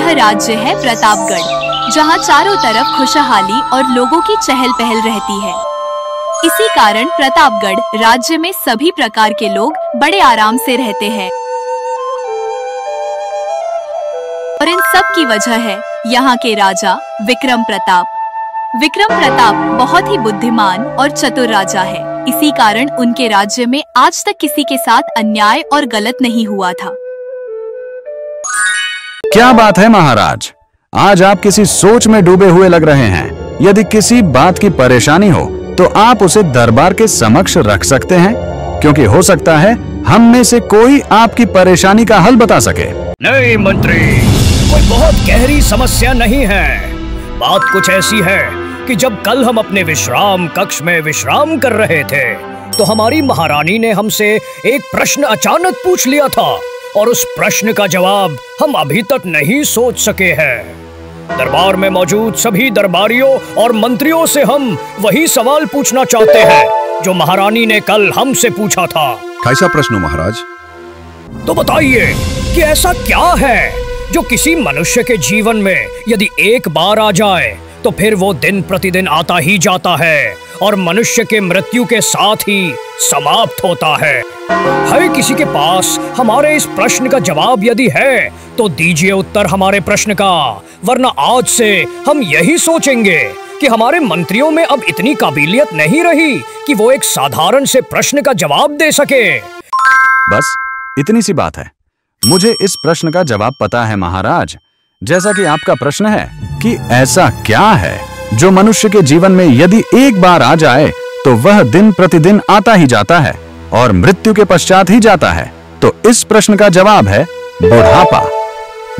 वह राज्य है प्रतापगढ़, जहाँ चारों तरफ खुशहाली और लोगों की चहल पहल रहती है। इसी कारण प्रतापगढ़ राज्य में सभी प्रकार के लोग बड़े आराम से रहते हैं और इन सब की वजह है यहाँ के राजा विक्रम प्रताप। विक्रम प्रताप बहुत ही बुद्धिमान और चतुर राजा है। इसी कारण उनके राज्य में आज तक किसी के साथ अन्याय और गलत नहीं हुआ था। क्या बात है महाराज, आज आप किसी सोच में डूबे हुए लग रहे हैं। यदि किसी बात की परेशानी हो तो आप उसे दरबार के समक्ष रख सकते हैं, क्योंकि हो सकता है हम में से कोई आपकी परेशानी का हल बता सके। नहीं मंत्री, कोई बहुत गहरी समस्या नहीं है। बात कुछ ऐसी है कि जब कल हम अपने विश्राम कक्ष में विश्राम कर रहे थे तो हमारी महारानी ने हमसे एक प्रश्न अचानक पूछ लिया था और उस प्रश्न का जवाब हम अभी तक नहीं सोच सके हैं। दरबार में मौजूद सभी दरबारियों और मंत्रियों से हम वही सवाल पूछना चाहते हैं जो महारानी ने कल हमसे पूछा था। कैसा प्रश्न हो महाराज? तो बताइए कि ऐसा क्या है जो किसी मनुष्य के जीवन में यदि एक बार आ जाए तो फिर वो दिन प्रतिदिन आता ही जाता है और मनुष्य के मृत्यु के साथ ही समाप्त होता है किसी के पास हमारे इस प्रश्न का जवाब यदि है तो दीजिए उत्तर हमारे प्रश्न का, वरना आज से हम यही सोचेंगे कि हमारे मंत्रियों में अब इतनी काबिलियत नहीं रही कि वो एक साधारण से प्रश्न का जवाब दे सके। बस इतनी सी बात है। मुझे इस प्रश्न का जवाब पता है महाराज। जैसा कि आपका प्रश्न है कि ऐसा क्या है जो मनुष्य के जीवन में यदि एक बार आ जाए तो वह दिन प्रतिदिन आता ही जाता है और मृत्यु के पश्चात ही जाता है, तो इस प्रश्न का जवाब है बुढ़ापा।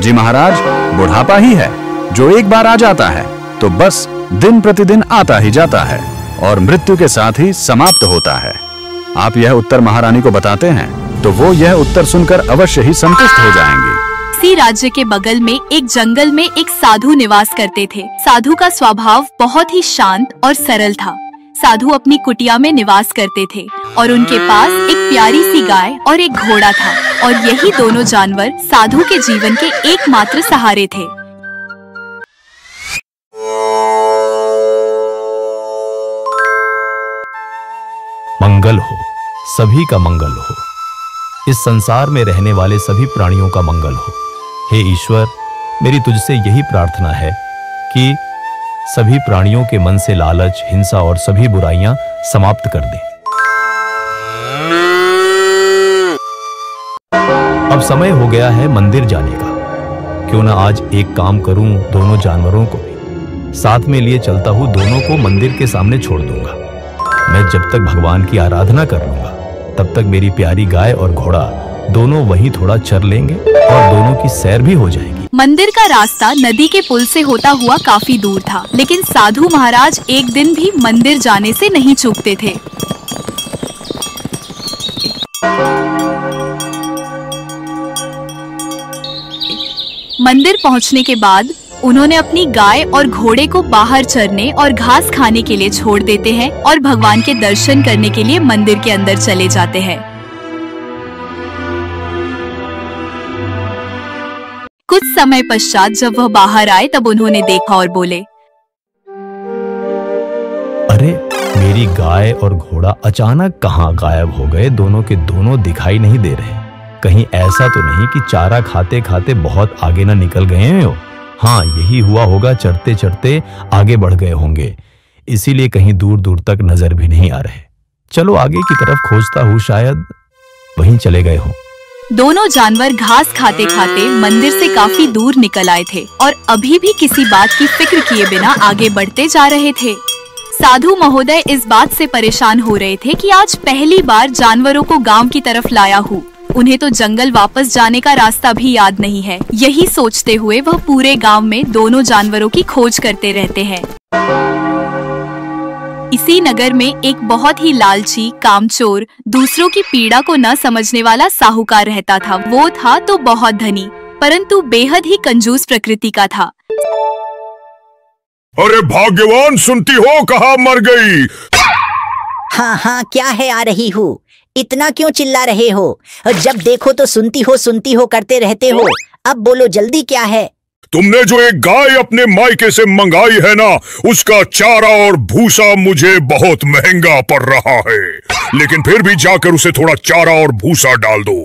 जी महाराज, बुढ़ापा ही है जो एक बार आ जाता है तो बस दिन प्रतिदिन आता ही जाता है और मृत्यु के साथ ही समाप्त होता है। आप यह उत्तर महारानी को बताते हैं तो वो यह उत्तर सुनकर अवश्य ही संतुष्ट हो जाएंगे। इसी राज्य के बगल में एक जंगल में एक साधु निवास करते थे। साधु का स्वभाव बहुत ही शांत और सरल था। साधु अपनी कुटिया में निवास करते थे और उनके पास एक प्यारी सी गाय और एक घोड़ा था और यही दोनों जानवर साधु के जीवन के एकमात्र सहारे थे। मंगल हो, सभी का मंगल हो। इस संसार में रहने वाले सभी प्राणियों का मंगल हो। हे ईश्वर, मेरी तुझसे यही प्रार्थना है कि सभी प्राणियों के मन से लालच, हिंसा और सभी बुराइयां समाप्त कर दे। अब समय हो गया है मंदिर जाने का। क्यों ना आज एक काम करूं, दोनों जानवरों को भी साथ में लिए चलता हूं, दोनों को मंदिर के सामने छोड़ दूंगा। मैं जब तक भगवान की आराधना कर लूंगा तब तक मेरी प्यारी गाय और घोड़ा दोनों वहीं थोड़ा चर लेंगे और दोनों की सैर भी हो जाएगी। मंदिर का रास्ता नदी के पुल से होता हुआ काफी दूर था, लेकिन साधु महाराज एक दिन भी मंदिर जाने से नहीं चूकते थे। मंदिर पहुंचने के बाद उन्होंने अपनी गाय और घोड़े को बाहर चरने और घास खाने के लिए छोड़ देते हैं और भगवान के दर्शन करने के लिए मंदिर के अंदर चले जाते हैं। कुछ समय पश्चात जब वह बाहर आए तब उन्होंने देखा और बोले, अरे मेरी गाय और घोड़ा अचानक कहाँ गायब हो गए? दोनों के दोनों दिखाई नहीं दे रहे। कहीं ऐसा तो नहीं कि चारा खाते खाते बहुत आगे ना निकल गए हो? हाँ, यही हुआ होगा, चरते चरते आगे बढ़ गए होंगे, इसीलिए कहीं दूर दूर तक नजर भी नहीं आ रहे। चलो आगे की तरफ खोजता हूँ, शायद वहीं चले गए हो। दोनों जानवर घास खाते खाते मंदिर से काफी दूर निकल आए थे और अभी भी किसी बात की फिक्र किए बिना आगे बढ़ते जा रहे थे। साधु महोदय इस बात से परेशान हो रहे थे कि आज पहली बार जानवरों को गांव की तरफ लाया हूँ, उन्हें तो जंगल वापस जाने का रास्ता भी याद नहीं है। यही सोचते हुए वह पूरे गांव में दोनों जानवरों की खोज करते रहते हैं। इसी नगर में एक बहुत ही लालची, कामचोर, दूसरों की पीड़ा को न समझने वाला साहूकार रहता था। वो था तो बहुत धनी, परंतु बेहद ही कंजूस प्रकृति का था। अरे भाग्यवान, सुनती हो कहाँ मर गई? हाँ हाँ, क्या है, आ रही हूँ। इतना क्यों चिल्ला रहे हो? जब देखो तो सुनती हो करते रहते हो। अब बोलो जल्दी, क्या है? तुमने जो एक गाय अपने मायके से मंगाई है ना, उसका चारा और भूसा मुझे बहुत महंगा पड़ रहा है, लेकिन फिर भी जाकर उसे थोड़ा चारा और भूसा डाल दो।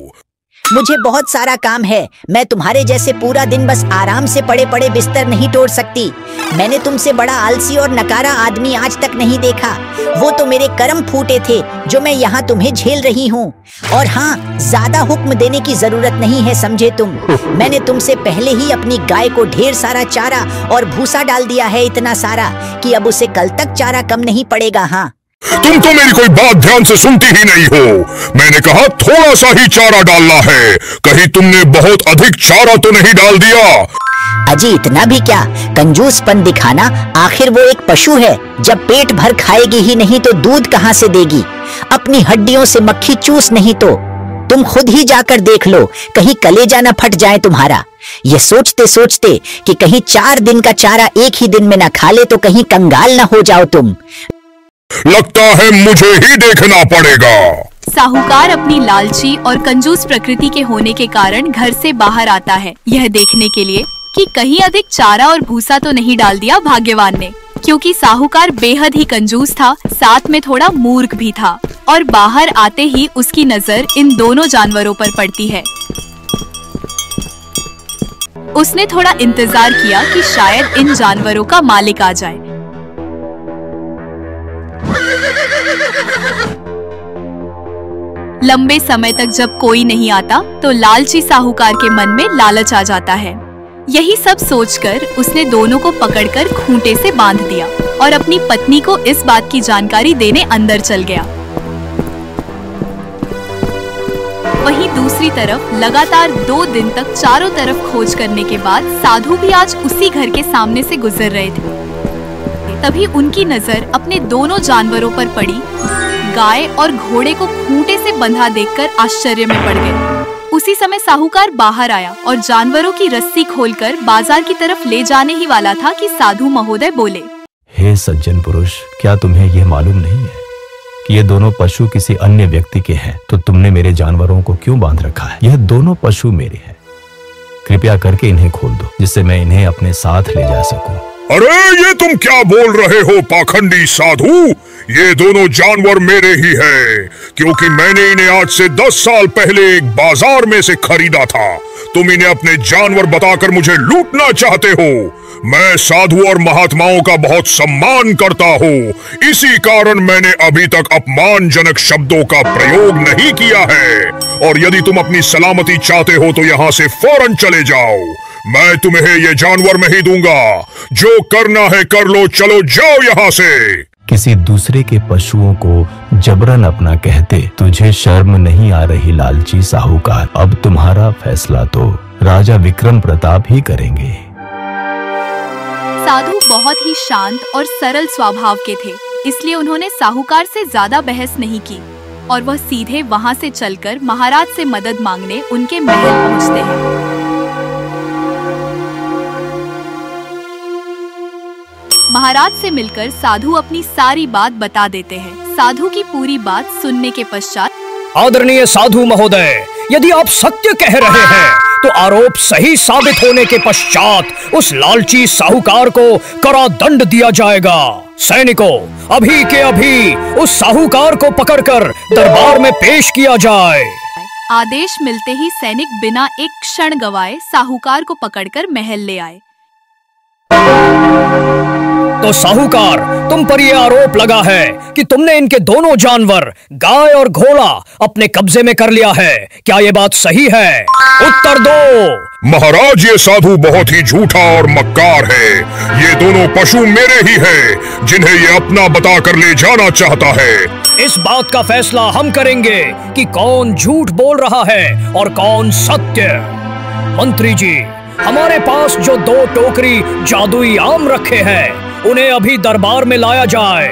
मुझे बहुत सारा काम है। मैं तुम्हारे जैसे पूरा दिन बस आराम से पड़े पड़े बिस्तर नहीं तोड़ सकती। मैंने तुमसे बड़ा आलसी और नकारा आदमी आज तक नहीं देखा। वो तो मेरे कर्म फूटे थे जो मैं यहाँ तुम्हें झेल रही हूँ। और हाँ, ज्यादा हुक्म देने की जरूरत नहीं है, समझे तुम। मैंने तुमसे पहले ही अपनी गाय को ढेर सारा चारा और भूसा डाल दिया है, इतना सारा कि अब उसे कल तक चारा कम नहीं पड़ेगा। हाँ, तुम तो मेरी कोई बात ध्यान से सुनती ही नहीं हो। मैंने कहा थोड़ा सा ही चारा डालना है, कहीं तुमने बहुत अधिक चारा तो नहीं डाल दिया? अजी इतना भी क्या, कंजूसपन दिखाना। आखिर वो एक पशु है, जब पेट भर खाएगी ही नहीं तो दूध कहाँ से देगी? अपनी हड्डियों से मक्खी चूस नहीं तो। तुम खुद ही जाकर देख लो, कहीं कलेजा न फट जाए तुम्हारा। ये सोचते सोचते कि कहीं 4 दिन का चारा एक ही दिन में न खा ले तो कहीं कंगाल न हो जाओ तुम। लगता है मुझे ही देखना पड़ेगा। साहूकार अपनी लालची और कंजूस प्रकृति के होने के कारण घर से बाहर आता है, यह देखने के लिए कि कहीं अधिक चारा और भूसा तो नहीं डाल दिया भाग्यवान ने, क्योंकि साहूकार बेहद ही कंजूस था, साथ में थोड़ा मूर्ख भी था। और बाहर आते ही उसकी नजर इन दोनों जानवरों पर पड़ती है। उसने थोड़ा इंतजार किया कि शायद इन जानवरों का मालिक आ जाए। लंबे समय तक जब कोई नहीं आता तो लालची साहूकार के मन में लालच आ जाता है। यही सब सोचकर उसने दोनों को पकड़कर खूंटे से बांध दिया और अपनी पत्नी को इस बात की जानकारी देने अंदर चल गया। वहीं दूसरी तरफ लगातार 2 दिन तक चारों तरफ खोज करने के बाद साधु भी आज उसी घर के सामने से गुजर रहे थे। तभी उनकी नजर अपने दोनों जानवरों पर पड़ी। गाय और घोड़े को खूंटे से बंधा देखकर आश्चर्य में पड़ गए। उसी समय साहूकार बाहर आया और जानवरों की रस्सी खोलकर बाजार की तरफ ले जाने ही वाला था कि साधु महोदय बोले, हे सज्जन पुरुष, क्या तुम्हें यह मालूम नहीं है कि ये दोनों पशु किसी अन्य व्यक्ति के हैं? तो तुमने मेरे जानवरों को क्यों बांध रखा है? यह दोनों पशु मेरे हैं। कृपया करके इन्हें खोल दो, जिससे मैं इन्हें अपने साथ ले जा सकूं। अरे ये तुम क्या बोल रहे हो पाखंडी साधु? ये दोनों जानवर मेरे ही हैं, क्योंकि मैंने इन्हें आज से 10 साल पहले एक बाजार में से खरीदा था। तुम इन्हें अपने जानवर बताकर मुझे लूटना चाहते हो। मैं साधु और महात्माओं का बहुत सम्मान करता हूँ, इसी कारण मैंने अभी तक अपमानजनक शब्दों का प्रयोग नहीं किया है। और यदि तुम अपनी सलामती चाहते हो तो यहाँ से फौरन चले जाओ। मैं तुम्हें ये जानवर नहीं दूंगा। जो करना है कर लो, चलो जाओ यहाँ से। किसी दूसरे के पशुओं को जबरन अपना कहते तुझे शर्म नहीं आ रही लालची साहूकार? अब तुम्हारा फैसला तो राजा विक्रम प्रताप ही करेंगे। साधु बहुत ही शांत और सरल स्वभाव के थे, इसलिए उन्होंने साहूकार से ज्यादा बहस नहीं की और वह सीधे वहां से चलकर महाराज से मदद मांगने उनके महल पहुंचते हैं। महाराज से मिलकर साधु अपनी सारी बात बता देते हैं। साधु की पूरी बात सुनने के पश्चात, आदरणीय साधु महोदय, यदि आप सत्य कह रहे हैं तो आरोप सही साबित होने के पश्चात उस लालची साहूकार को कड़ा दंड दिया जाएगा। सैनिकों, अभी के अभी उस साहूकार को पकड़कर दरबार में पेश किया जाए। आदेश मिलते ही सैनिक बिना एक क्षण गवाए साहूकार को पकड़कर महल ले आए। तो साहूकार, तुम पर यह आरोप लगा है कि तुमने इनके दोनों जानवर गाय और घोड़ा अपने कब्जे में कर लिया है। क्या ये बात सही है? उत्तर दो। महाराज, ये साधु बहुत ही झूठा और मक्कार है। ये दोनों पशु मेरे ही हैं, जिन्हें ये अपना बताकर ले जाना चाहता है। इस बात का फैसला हम करेंगे कि कौन झूठ बोल रहा है और कौन सत्य। मंत्री जी, हमारे पास जो 2 टोकरी जादुई आम रखे हैं, उन्हें अभी दरबार में लाया जाए।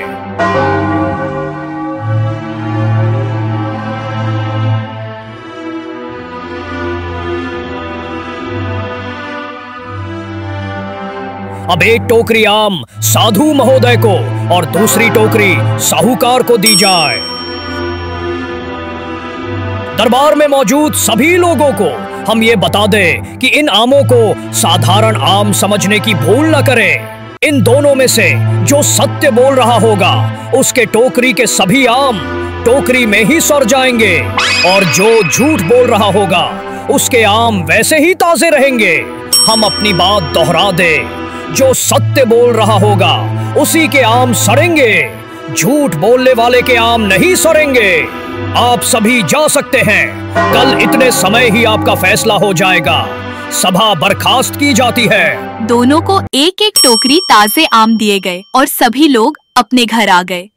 अब एक टोकरी आम साधु महोदय को और दूसरी टोकरी साहूकार को दी जाए। दरबार में मौजूद सभी लोगों को हम ये बता दें कि इन आमों को साधारण आम समझने की भूल न करें। इन दोनों में से जो सत्य बोल रहा होगा उसके टोकरी के सभी आम टोकरी में ही सड़ जाएंगे, और जो झूठ बोल रहा होगा उसके आम वैसे ही ताजे रहेंगे। हम अपनी बात दोहरा दें, जो सत्य बोल रहा होगा उसी के आम सड़ेंगे, झूठ बोलने वाले के आम नहीं सड़ेंगे। आप सभी जा सकते हैं, कल इतने समय ही आपका फैसला हो जाएगा। सभा बर्खास्त की जाती है। दोनों को एक एक टोकरी ताजे आम दिए गए और सभी लोग अपने घर आ गए।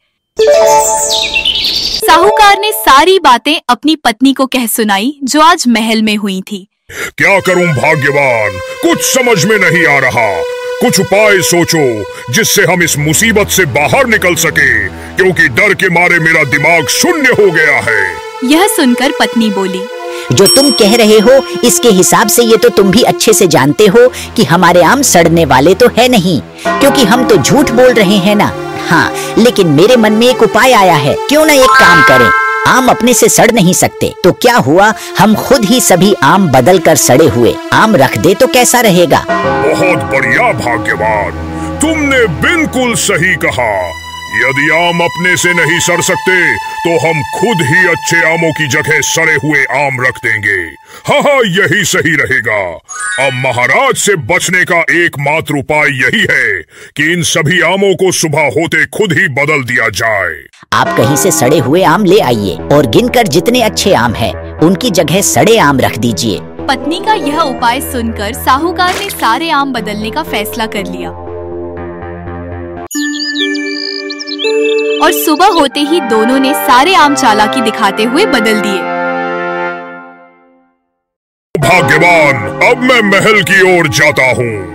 साहूकार ने सारी बातें अपनी पत्नी को कह सुनाई जो आज महल में हुई थी। क्या करूं भाग्यवान, कुछ समझ में नहीं आ रहा। कुछ उपाय सोचो जिससे हम इस मुसीबत से बाहर निकल सके, क्योंकि डर के मारे मेरा दिमाग शून्य हो गया है। यह सुनकर पत्नी बोली, जो तुम कह रहे हो इसके हिसाब से ये तो तुम भी अच्छे से जानते हो कि हमारे आम सड़ने वाले तो है नहीं, क्योंकि हम तो झूठ बोल रहे हैं ना। हाँ, लेकिन मेरे मन में एक उपाय आया है। क्यों ना एक काम करें, आम अपने से सड़ नहीं सकते, तो क्या हुआ हम खुद ही सभी आम बदल कर सड़े हुए आम रख दे तो कैसा रहेगा? बहुत बढ़िया भाग्यवान, तुमने बिल्कुल सही कहा। यदि आम अपने से नहीं सड़ सकते तो हम खुद ही अच्छे आमों की जगह सड़े हुए आम रख देंगे। हाँ, यही सही रहेगा। अब महाराज से बचने का एकमात्र उपाय यही है कि इन सभी आमों को सुबह होते खुद ही बदल दिया जाए। आप कहीं से सड़े हुए आम ले आइए और गिनकर जितने अच्छे आम हैं, उनकी जगह सड़े आम रख दीजिए। पत्नी का यह उपाय सुनकर साहूकार ने सारे आम बदलने का फैसला कर लिया और सुबह होते ही दोनों ने सारे आम चालाकी दिखाते हुए बदल दिए। भाग्यवान, अब मैं महल की ओर जाता हूँ।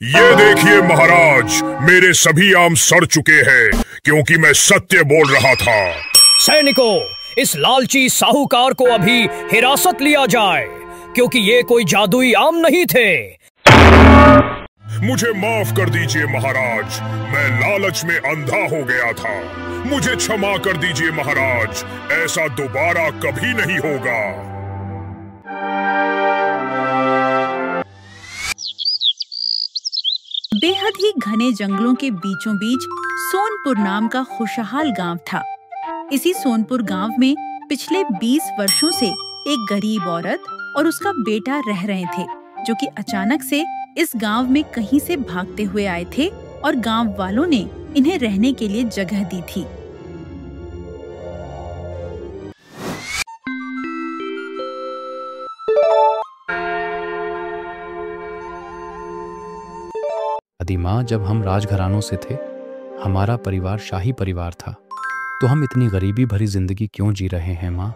ये देखिए महाराज, मेरे सभी आम सड़ चुके हैं क्योंकि मैं सत्य बोल रहा था। सैनिकों, इस लालची साहूकार को अभी हिरासत लिया जाए, क्योंकि ये कोई जादुई आम नहीं थे। मुझे माफ कर दीजिए महाराज, मैं लालच में अंधा हो गया था। मुझे क्षमा कर दीजिए महाराज, ऐसा दोबारा कभी नहीं होगा। बेहद ही घने जंगलों के बीचों बीच सोनपुर नाम का खुशहाल गांव था। इसी सोनपुर गांव में पिछले 20 वर्षों से एक गरीब औरत और उसका बेटा रह रहे थे, जो कि अचानक से इस गांव में कहीं से भागते हुए आए थे और गांव वालों ने इन्हें रहने के लिए जगह दी थी। दादी माँ, जब हम राजघरानों से थे, हमारा परिवार शाही परिवार था, तो हम इतनी गरीबी भरी जिंदगी क्यों जी रहे हैं माँ?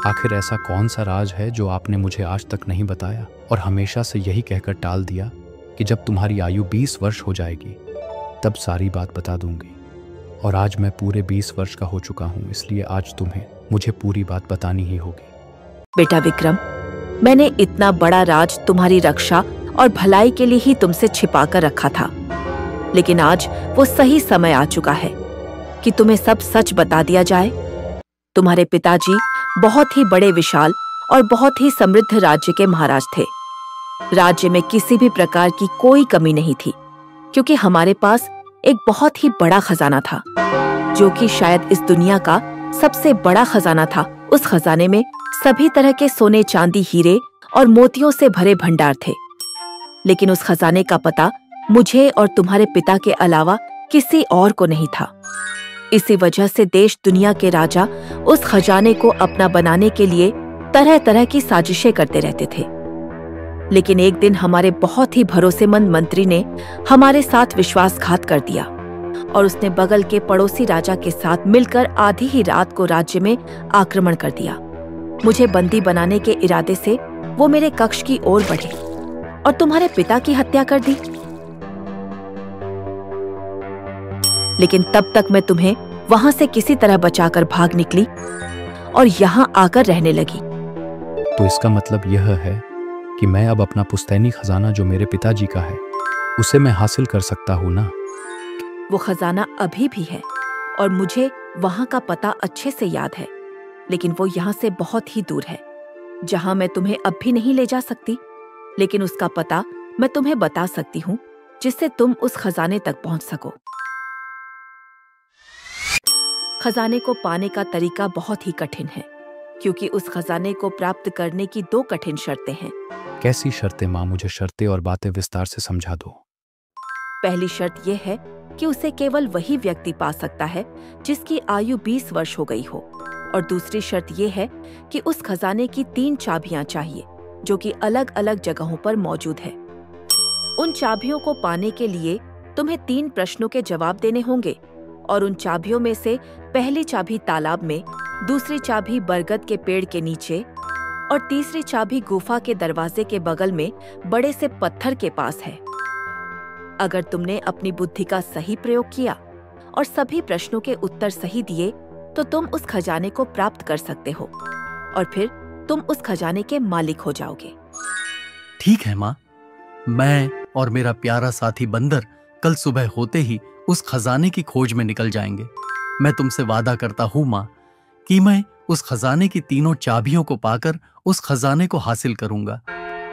आखिर ऐसा कौन सा राज है जो आपने मुझे आज तक नहीं बताया और हमेशा से यही कहकर टाल दिया कि जब तुम्हारी आयु 20 वर्ष हो जाएगी तब सारी बात बता दूंगी। और आज मैं पूरे 20 वर्ष का हो चुका हूँ, इसलिए आज तुम्हें मुझे पूरी बात बतानी ही होगी। बेटा विक्रम, मैंने इतना बड़ा राज तुम्हारी रक्षा और भलाई के लिए ही तुमसे छिपा कर रखा था, लेकिन आज वो सही समय आ चुका है कि तुम्हें सब सच बता दिया जाए। तुम्हारे पिताजी बहुत ही बड़े विशाल और बहुत ही समृद्ध राज्य के महाराज थे। राज्य में किसी भी प्रकार की कोई कमी नहीं थी, क्योंकि हमारे पास एक बहुत ही बड़ा खजाना था, जो कि शायद इस दुनिया का सबसे बड़ा खजाना था। उस खजाने में सभी तरह के सोने, चांदी, हीरे और मोतियों से भरे भंडार थे। लेकिन उस खजाने का पता मुझे और तुम्हारे पिता के अलावा किसी और को नहीं था। इसी वजह से देश दुनिया के राजा उस खजाने को अपना बनाने के लिए तरह तरह की साजिशें करते रहते थे। लेकिन एक दिन हमारे बहुत ही भरोसेमंद मंत्री ने हमारे साथ विश्वासघात कर दिया और उसने बगल के पड़ोसी राजा के साथ मिलकर आधी ही रात को राज्य में आक्रमण कर दिया। मुझे बंदी बनाने के इरादे से वो मेरे कक्ष की ओर बढ़े और तुम्हारे पिता की हत्या कर दी। लेकिन तब तक मैं तुम्हें वहां से किसी तरह बचाकर भाग निकली और यहाँ आकर रहने लगी। तो इसका मतलब यह है कि मैं अब अपना पुश्तैनी खजाना जो मेरे पिताजी का है उसे मैं हासिल कर सकता हूँ ना। वो खजाना अभी भी है और मुझे वहां का पता अच्छे से याद है, लेकिन वो यहाँ से बहुत ही दूर है, जहां मैं तुम्हें अब भी नहीं ले जा सकती। लेकिन उसका पता मैं तुम्हें बता सकती हूँ, जिससे तुम उस खजाने तक पहुंच सको। खजाने को पाने का तरीका बहुत ही कठिन है, क्योंकि उस खजाने को प्राप्त करने की 2 कठिन शर्तें हैं। कैसी शर्तें माँ? मुझे शर्तें और बातें विस्तार से समझा दो। पहली शर्त यह है कि उसे केवल वही व्यक्ति पा सकता है जिसकी आयु 20 वर्ष हो गई हो, और दूसरी शर्त यह है कि उस खजाने की 3 चाबियां चाहिए, जो कि अलग अलग जगहों पर मौजूद है। उन चाबियों को पाने के लिए तुम्हें 3 प्रश्नों के जवाब देने होंगे, और उन चाबियों में से पहली चाबी तालाब में, दूसरी चाबी बरगद के पेड़ के नीचे और तीसरी चाबी गुफा के दरवाजे के बगल में बड़े से पत्थर के पास है। अगर तुमने अपनी बुद्धि का सही प्रयोग किया और सभी प्रश्नों के उत्तर सही दिए तो तुम उस खजाने को प्राप्त कर सकते हो, और फिर तुम उस खजाने के मालिक हो जाओगे। ठीक है माँ, मैं और मेरा प्यारा साथी बंदर कल सुबह होते ही उस खजाने की खोज में निकल जाएंगे। मैं तुमसे वादा करता हूँ माँ कि मैं उस खजाने की 3 चाबियों को पाकर उस खजाने को हासिल करूंगा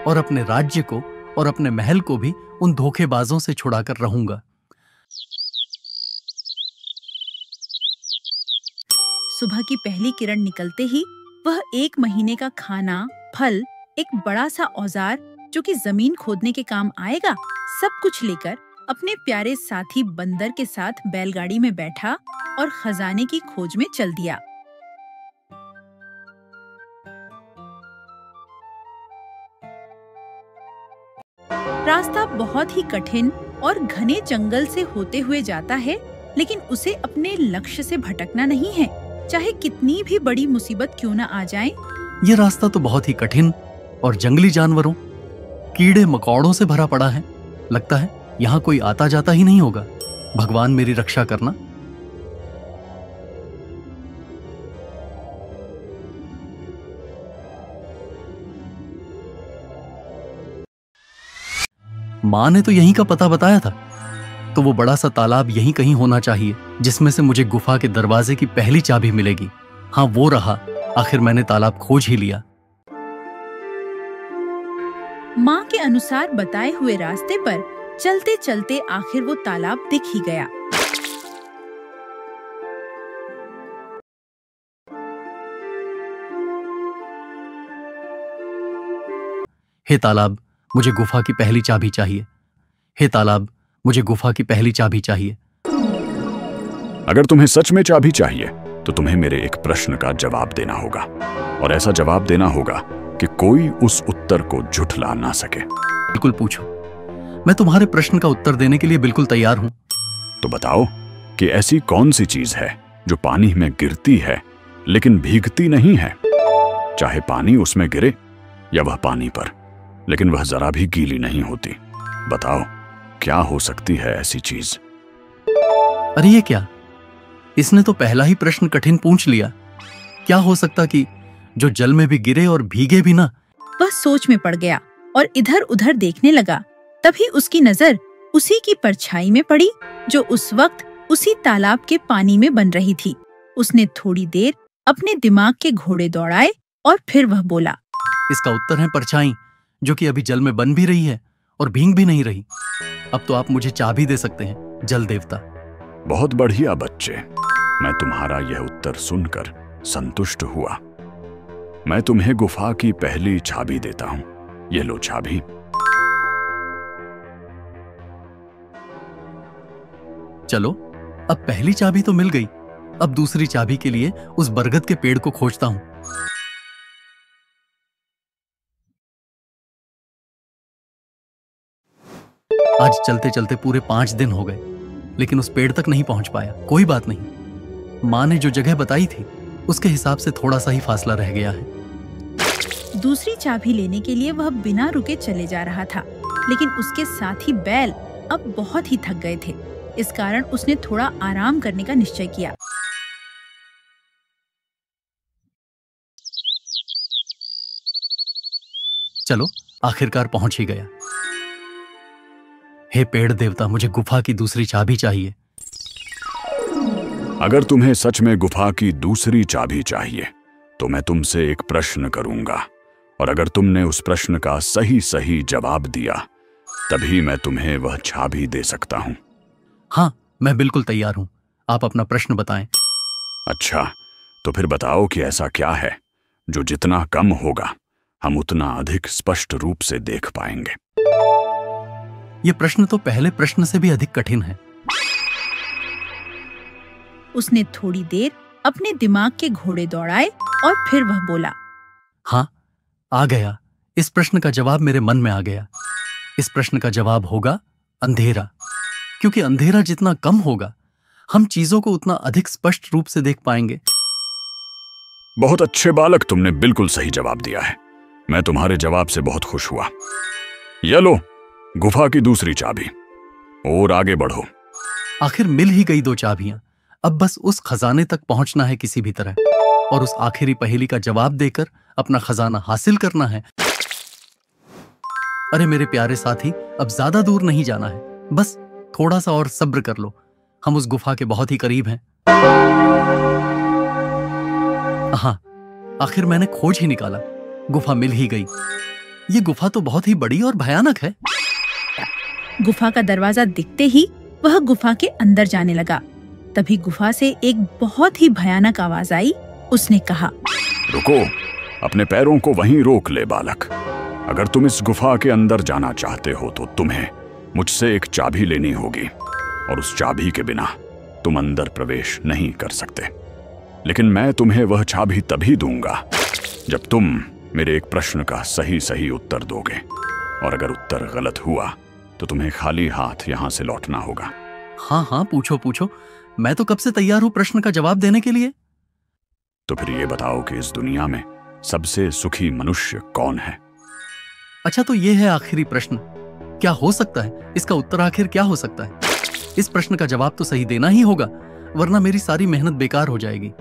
और अपने राज्य को और अपने महल को भी उन धोखेबाजों से छुड़ाकर रहूंगा। सुबह की पहली किरण निकलते ही वह 1 महीने का खाना, फल, एक बड़ा सा औजार जो कि जमीन खोदने के काम आएगा, सब कुछ लेकर अपने प्यारे साथी बंदर के साथ बैलगाड़ी में बैठा और खजाने की खोज में चल दिया। रास्ता बहुत ही कठिन और घने जंगल से होते हुए जाता है, लेकिन उसे अपने लक्ष्य से भटकना नहीं है, चाहे कितनी भी बड़ी मुसीबत क्यों न आ जाए। ये रास्ता तो बहुत ही कठिन और जंगली जानवरों, कीड़े मकोड़ों से भरा पड़ा है। लगता है यहाँ कोई आता जाता ही नहीं होगा। भगवान मेरी रक्षा करना। माँ ने तो यहीं का पता बताया था, तो वो बड़ा सा तालाब यहीं कहीं होना चाहिए, जिसमें से मुझे गुफा के दरवाजे की पहली चाबी मिलेगी। हाँ, वो रहा। आखिर मैंने तालाब खोज ही लिया। माँ के अनुसार बताए हुए रास्ते पर चलते चलते आखिर वो तालाब दिख ही गया। हे तालाब, मुझे गुफा की पहली चाबी चाहिए। हे तालाब, मुझे गुफा की पहली चाबी चाहिए। अगर तुम्हें सच में चाबी चाहिए तो तुम्हें मेरे एक प्रश्न का जवाब देना होगा, और ऐसा जवाब देना होगा कि कोई उस उत्तर को झुठला ना सके। बिल्कुल पूछो, मैं तुम्हारे प्रश्न का उत्तर देने के लिए बिल्कुल तैयार हूं। तो बताओ कि ऐसी कौन सी चीज है जो पानी में गिरती है लेकिन भीगती नहीं है, चाहे पानी उसमें गिरे या वह पानी पर, लेकिन वह जरा भी गीली नहीं होती। बताओ क्या हो सकती है ऐसी चीज? अरे ये क्या, इसने तो पहला ही प्रश्न कठिन पूछ लिया। क्या हो सकता कि जो जल में भी गिरे और भीगे भी ना। वह सोच में पड़ गया और इधर उधर देखने लगा। तभी उसकी नजर उसी की परछाई में पड़ी जो उस वक्त उसी तालाब के पानी में बन रही थी। उसने थोड़ी देर अपने दिमाग के घोड़े दौड़ाए और फिर वह बोला, इसका उत्तर है परछाई, जो कि अभी जल में बन भी रही है और भीग भी नहीं रही। अब तो आप मुझे चाबी दे सकते हैं, जल देवता। बहुत बढ़िया बच्चे, मैं तुम्हारा यह उत्तर सुनकर संतुष्ट हुआ। मैं तुम्हें गुफा की पहली चाबी देता हूं। ये लो चाबी। चलो, अब पहली चाबी तो मिल गई। अब दूसरी चाबी के लिए उस बरगद के पेड़ को खोजता हूं। आज चलते चलते पूरे 5 दिन हो गए, लेकिन उस पेड़ तक नहीं पहुंच पाया। कोई बात नहीं, माँ ने जो जगह बताई थी उसके हिसाब से थोड़ा सा ही फासला रह गया है। दूसरी चाबी लेने के लिए वह बिना रुके चले जा रहा था, लेकिन उसके साथी बैल अब बहुत ही थक गए थे। इस कारण उसने थोड़ा आराम करने का निश्चय किया। चलो, आखिरकार पहुंच ही गया। हे पेड़ देवता, मुझे गुफा की दूसरी चाबी चाहिए। अगर तुम्हें सच में गुफा की दूसरी चाबी चाहिए तो मैं तुमसे एक प्रश्न करूंगा, और अगर तुमने उस प्रश्न का सही सही जवाब दिया तभी मैं तुम्हें वह चाबी दे सकता हूं। हाँ, मैं बिल्कुल तैयार हूं। आप अपना प्रश्न बताएं। अच्छा, तो फिर बताओ कि ऐसा क्या है जो जितना कम होगा हम उतना अधिक स्पष्ट रूप से देख पाएंगे। यह प्रश्न तो पहले प्रश्न से भी अधिक कठिन है। उसने थोड़ी देर अपने दिमाग के घोड़े दौड़ाए और फिर वह बोला, हाँ, आ गया। इस प्रश्न का जवाब मेरे मन में आ गया। इस प्रश्न का जवाब होगा अंधेरा, क्योंकि अंधेरा जितना कम होगा हम चीजों को उतना अधिक स्पष्ट रूप से देख पाएंगे। बहुत अच्छे बालक, तुमने बिल्कुल सही जवाब दिया है। मैं तुम्हारे जवाब से बहुत खुश हुआ। ये लो गुफा की दूसरी चाबी, और आगे बढ़ो। आखिर मिल ही गई 2 चाबियां। अब बस उस खजाने तक पहुंचना है किसी भी तरह, और उस आखिरी पहेली का जवाब देकर अपना खजाना हासिल करना है। अरे मेरे प्यारे साथी, अब ज्यादा दूर नहीं जाना है, बस थोड़ा सा और सब्र कर लो। हम उस गुफा के बहुत ही करीब हैं। हाँ, आखिर मैंने खोज ही निकाला, गुफा मिल ही गई। ये गुफा तो बहुत ही बड़ी और भयानक है। गुफा का दरवाजा दिखते ही वह गुफा के अंदर जाने लगा। तभी गुफा से एक बहुत ही भयानक आवाज आई। उसने कहा, रुको, अपने पैरों को वहीं रोक ले बालक। अगर तुम इस गुफा के अंदर जाना चाहते हो तो तुम्हें मुझसे एक चाबी लेनी होगी, और उस चाबी के बिना तुम अंदर प्रवेश नहीं कर सकते। लेकिन मैं तुम्हें वह चाबी तभी दूंगा जब तुम मेरे एक प्रश्न का सही सही उत्तर दोगे, और अगर उत्तर गलत हुआ तो तुम्हें खाली हाथ यहां से लौटना होगा। हाँ हाँ, पूछो पूछो, मैं तो कब से तैयार हूं प्रश्न का जवाब देने के लिए। तो फिर ये बताओ कि इस दुनिया में सबसे सुखी मनुष्य कौन है? अच्छा, तो ये है आखिरी प्रश्न। क्या हो सकता है इसका उत्तर? आखिर क्या हो सकता है? इस प्रश्न का जवाब तो सही देना ही होगा, वरना मेरी सारी मेहनत बेकार हो जाएगी।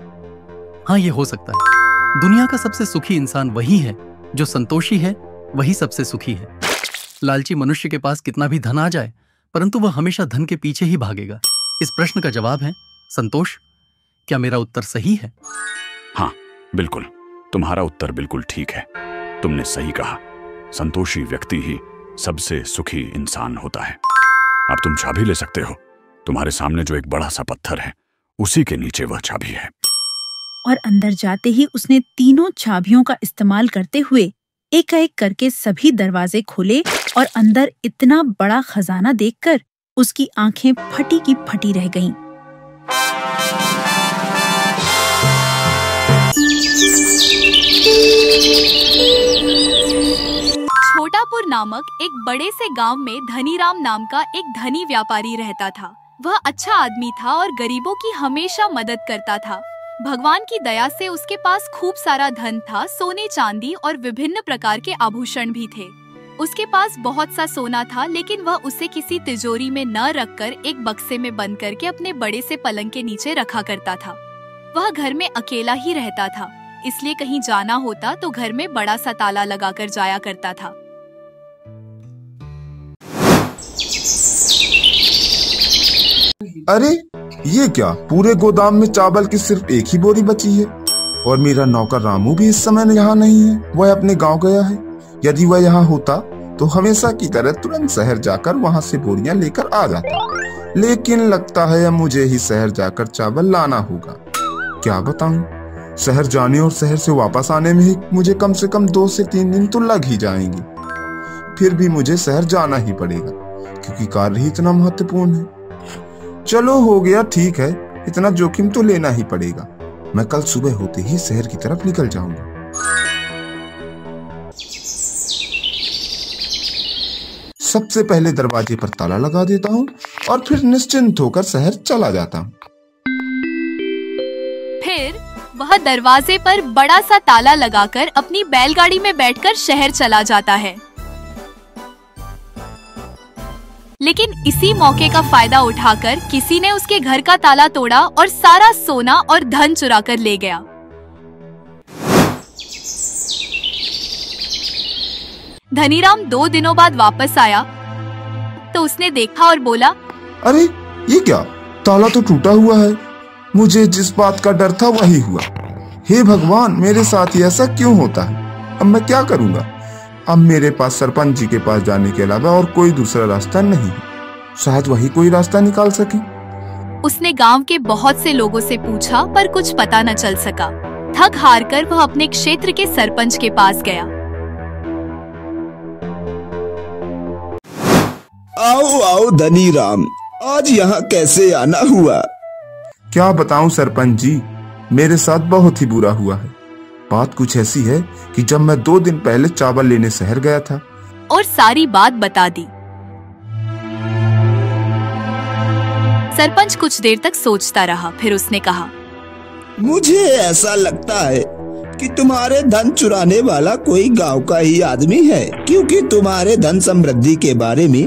हाँ, ये हो सकता है। दुनिया का सबसे सुखी इंसान वही है जो संतोषी है, वही सबसे सुखी है। लालची मनुष्य के पास कितना भी धन आ जाए, परंतु वह हमेशा धन के पीछे ही भागेगा। इस प्रश्न का जवाब है संतोष। क्या मेरा उत्तर सही है? हाँ, बिल्कुल, तुम्हारा उत्तर बिल्कुल ठीक है। तुमने सही कहा, संतोषी व्यक्ति ही सबसे सुखी इंसान होता है। अब तुम चाबी ले सकते हो। तुम्हारे सामने जो एक बड़ा सा पत्थर है, उसी के नीचे वह चाबी है। और अंदर जाते ही उसने तीनों चाबियों का इस्तेमाल करते हुए एक एक करके सभी दरवाजे खोले, और अंदर इतना बड़ा खजाना देखकर उसकी आंखें फटी की फटी रह गईं। छोटापुर नामक एक बड़े से गांव में धनीराम नाम का एक धनी व्यापारी रहता था। वह अच्छा आदमी था और गरीबों की हमेशा मदद करता था। भगवान की दया से उसके पास खूब सारा धन था। सोने चांदी और विभिन्न प्रकार के आभूषण भी थे। उसके पास बहुत सा सोना था, लेकिन वह उसे किसी तिजोरी में न रखकर एक बक्से में बंद करके अपने बड़े से पलंग के नीचे रखा करता था। वह घर में अकेला ही रहता था, इसलिए कहीं जाना होता तो घर में बड़ा सा ताला लगाकर जाया करता था। अरे ये क्या, पूरे गोदाम में चावल की सिर्फ एक ही बोरी बची है, और मेरा नौकर रामू भी इस समय यहाँ नहीं है। वह अपने गांव गया है। यदि वह यहाँ होता तो हमेशा की तरह तुरंत शहर जाकर वहाँ से बोरियां लेकर आ जाता, लेकिन लगता है अब मुझे ही शहर जाकर चावल लाना होगा। क्या बताऊं, शहर जाने और शहर से वापस आने में ही मुझे कम से कम 2 से 3 दिन तो लग ही जाएंगे। फिर भी मुझे शहर जाना ही पड़ेगा, क्योंकि कार्य ही इतना महत्वपूर्ण है। चलो हो गया, ठीक है, इतना जोखिम तो लेना ही पड़ेगा। मैं कल सुबह होते ही शहर की तरफ निकल जाऊंगा। सबसे पहले दरवाजे पर ताला लगा देता हूँ और फिर निश्चिंत होकर शहर चला जाता हूँ। फिर वह दरवाजे पर बड़ा सा ताला लगाकर अपनी बैलगाड़ी में बैठकर शहर चला जाता है। लेकिन इसी मौके का फायदा उठाकर किसी ने उसके घर का ताला तोड़ा और सारा सोना और धन चुरा कर ले गया। धनीराम 2 दिनों बाद वापस आया तो उसने देखा और बोला, अरे ये क्या, ताला तो टूटा हुआ है। मुझे जिस बात का डर था वही हुआ। हे भगवान, मेरे साथ ही ऐसा क्यों होता है? अब मैं क्या करूंगा? अब मेरे पास सरपंच जी के पास जाने के अलावा और कोई दूसरा रास्ता नहीं है। शायद वही कोई रास्ता निकाल सके। उसने गांव के बहुत से लोगों से पूछा पर कुछ पता न चल सका। थक हार कर वह अपने क्षेत्र के सरपंच के पास गया। आओ आओ धनीराम, आज यहाँ कैसे आना हुआ? क्या बताऊं सरपंच जी, मेरे साथ बहुत ही बुरा हुआ है। बात कुछ ऐसी है कि जब मैं 2 दिन पहले चावल लेने शहर गया था और सारी बात बता दी। सरपंच कुछ देर तक सोचता रहा, फिर उसने कहा, मुझे ऐसा लगता है कि तुम्हारे धन चुराने वाला कोई गांव का ही आदमी है, क्योंकि तुम्हारे धन समृद्धि के बारे में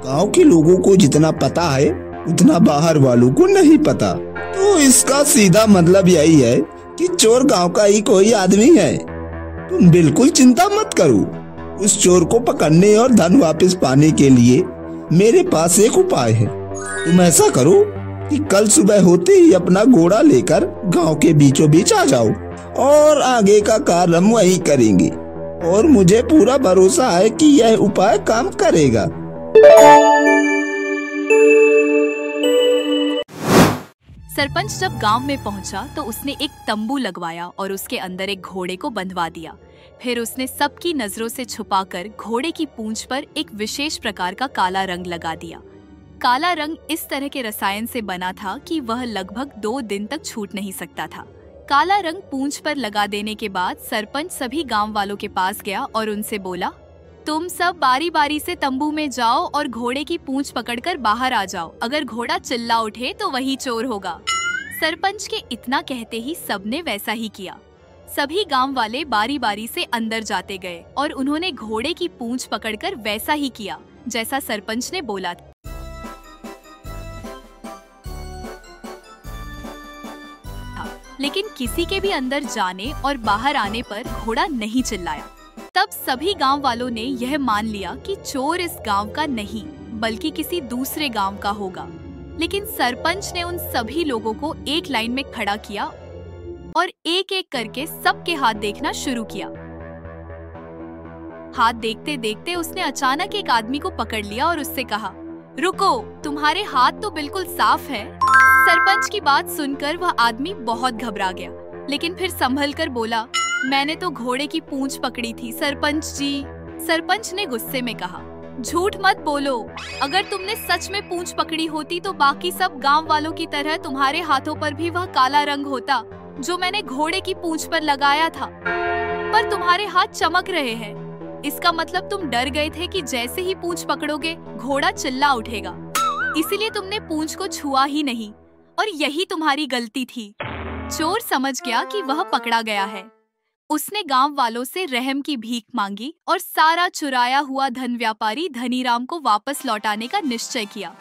गांव के लोगों को जितना पता है उतना बाहर वालों को नहीं पता। तो इसका सीधा मतलब यही है कि चोर गांव का ही कोई आदमी है। तुम बिल्कुल चिंता मत करो। उस चोर को पकड़ने और धन वापस पाने के लिए मेरे पास एक उपाय है। तुम ऐसा करो कि कल सुबह होते ही अपना घोड़ा लेकर गांव के बीचों बीच आ जाओ और आगे का कार्य हम वही करेंगे। और मुझे पूरा भरोसा है कि यह उपाय काम करेगा। सरपंच जब गांव में पहुंचा तो उसने एक तंबू लगवाया और उसके अंदर एक घोड़े को बंधवा दिया। फिर उसने सबकी नजरों से छुपाकर घोड़े की पूंछ पर एक विशेष प्रकार का काला रंग लगा दिया। काला रंग इस तरह के रसायन से बना था कि वह लगभग 2 दिन तक छूट नहीं सकता था। काला रंग पूंछ पर लगा देने के बाद सरपंच सभी गांव वालों के पास गया और उनसे बोला, तुम सब बारी बारी से तंबू में जाओ और घोड़े की पूंछ पकड़कर बाहर आ जाओ। अगर घोड़ा चिल्ला उठे तो वही चोर होगा। सरपंच के इतना कहते ही सबने वैसा ही किया। सभी गांव वाले बारी बारी से अंदर जाते गए और उन्होंने घोड़े की पूंछ पकड़कर वैसा ही किया जैसा सरपंच ने बोला था। लेकिन किसी के भी अंदर जाने और बाहर आने पर घोड़ा नहीं चिल्लाया। तब सभी गांव वालों ने यह मान लिया कि चोर इस गांव का नहीं बल्कि किसी दूसरे गांव का होगा। लेकिन सरपंच ने उन सभी लोगों को एक लाइन में खड़ा किया और एक एक करके सबके हाथ देखना शुरू किया। हाथ देखते देखते उसने अचानक एक आदमी को पकड़ लिया और उससे कहा, रुको, तुम्हारे हाथ तो बिल्कुल साफ है। सरपंच की बात सुनकर वह आदमी बहुत घबरा गया, लेकिन फिर संभल कर बोला, मैंने तो घोड़े की पूंछ पकड़ी थी सरपंच जी। सरपंच ने गुस्से में कहा, झूठ मत बोलो। अगर तुमने सच में पूंछ पकड़ी होती तो बाकी सब गांव वालों की तरह तुम्हारे हाथों पर भी वह काला रंग होता जो मैंने घोड़े की पूंछ पर लगाया था। पर तुम्हारे हाथ चमक रहे हैं। इसका मतलब तुम डर गए थे कि जैसे ही पूंछ पकड़ोगे घोड़ा चिल्ला उठेगा, इसीलिए तुमने पूंछ को छुआ ही नहीं और यही तुम्हारी गलती थी। चोर समझ गया कि वह पकड़ा गया है। उसने गांव वालों से रहम की भीख मांगी और सारा चुराया हुआ धन व्यापारी धनीराम को वापस लौटाने का निश्चय किया।